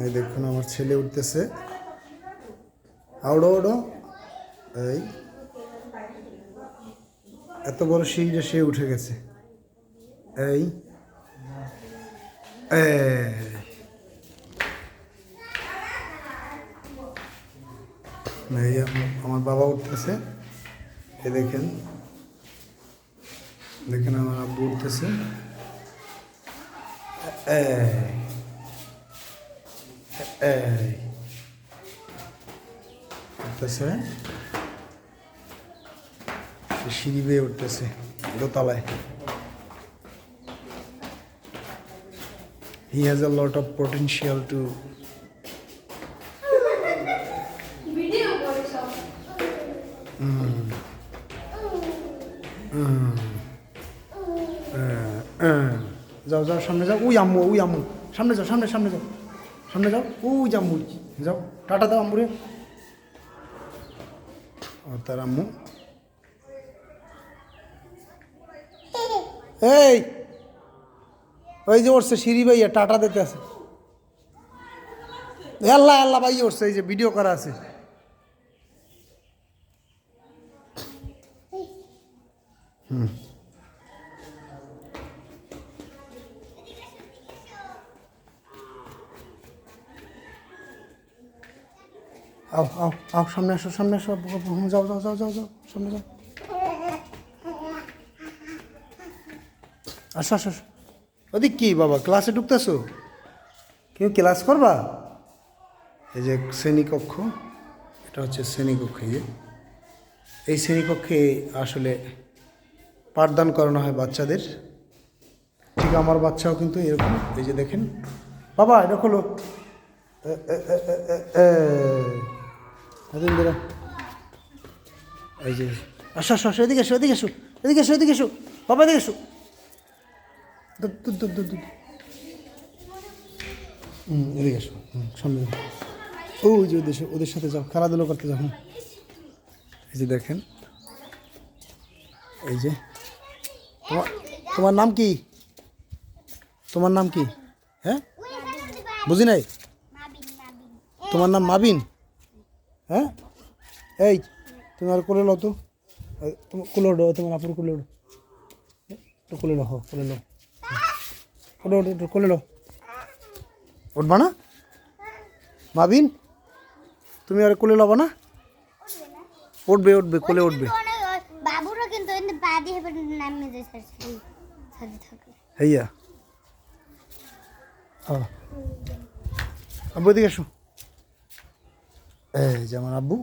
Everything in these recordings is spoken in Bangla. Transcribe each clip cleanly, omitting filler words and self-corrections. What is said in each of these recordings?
এই দেখুন আমার ছেলে উঠতেছে, আউড়ো ওড়ো। এই এত বড় সিঁড়িটা সে উঠে গেছে। এই এই আমার বাবা উঠতেছে, এ দেখেন, দেখেন আমার আব্বু উঠতেছে। উঠতেছে, সিঁড়ি বেয়ে উঠতেছে দোতলায়। He has a lot of potential to যাও যাও সামনে যাও। উই আম্মু, উই আম্মু, সামনে যাও, সামনে সামনে যাও, সামনে যাও। উই আম্মু, যাও টাটা দাও আম্মুরে। ও তার আম্মু। এই ওই যে উঠছে সিঁড়ি ভাইয়া, টাটা দিতে আছে। আল্লাহ আল্লাহ ভাই উঠছে, এই যে ভিডিও করা আছে। আও আও আও, সামনে আসো, সামনে আসো। যাও যাও যাও যাও যাও, সামনে যাও। আসো আসো। ওদিক কি বাবা, ক্লাসে ঢুকতেছো? কেউ ক্লাস করবা? এই যে শ্রেণীকক্ষ, এটা হচ্ছে শ্রেণীকক্ষ। এই শ্রেণীকক্ষে আসলে পাঠদান করানো হয় বাচ্চাদের। ঠিক আমার বাচ্চাও কিন্তু এরকম। এই যে দেখেন বাবা, এটা খোলো। এই যে আসো আসো আসো, এদিকে এসো, এদিকে এসো, এদিকে এসো, এদিকে এসো বাবা, এদিকে এসো। এদিকে এসো, সামনে। ওই যে ওদের সাথে যাও, খেলাধুলো করতে যাও। এই যে দেখেন, এই যে তোমার নাম কি? তোমার নাম কি? হ্যাঁ বুঝি নাই। তোমার নাম মাবিন? হ্যাঁ এই তুমি আর কোলে লো তো, কোলে ওঠো, তোমার আপুর কোলে ওঠো, কোলে লো, কোলে লো, কোলে ওঠো, কোলে লো। উঠবা না মাবিন? তুমি আর কোলে লবা না? উঠবে উঠবে, কোলে উঠবে। বাবুরও কিন্তু পা দিয়ে নামে যাচ্ছে সাথে থাকে। হইয়া আব্বু এদিকে এসো। এই যে আমার আব্বু,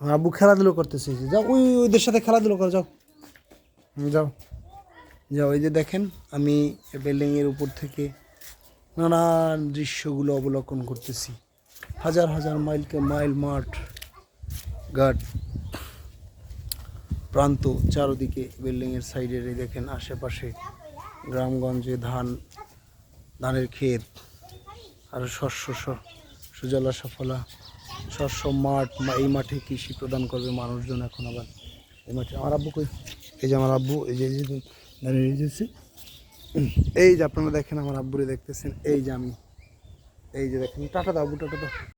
আমার আব্বু খেলাধুলো করতেছে। যাও ওই ওদের সাথে খেলাধুলো করো, যাও যাও যাও। এই যে দেখেন, আমি বিল্ডিংয়ের উপর থেকে নানান দৃশ্যগুলো অবলোকন করতেছি। হাজার হাজার মাইল মাঠ ঘাট প্রান্ত, চারদিকে বিল্ডিংয়ের সাইডে দেখেন আশেপাশে গ্রামগঞ্জে ধানের ক্ষেত আর শস্য সুজলা সফলা শস্য মাঠ। এই মাঠে কৃষি প্রদান করবে মানুষজন। এখন আবার এই মাঠে আমার আব্বু কই? এই যে আমার আব্বু, এই যে দাঁড়িয়ে রয়েছে। এই যে আপনারা দেখেন আমার আব্বুরে দেখতেছেন। এই যে আমি, এই যে দেখেন, টাটা দাও আব্বু, টাটা দাও।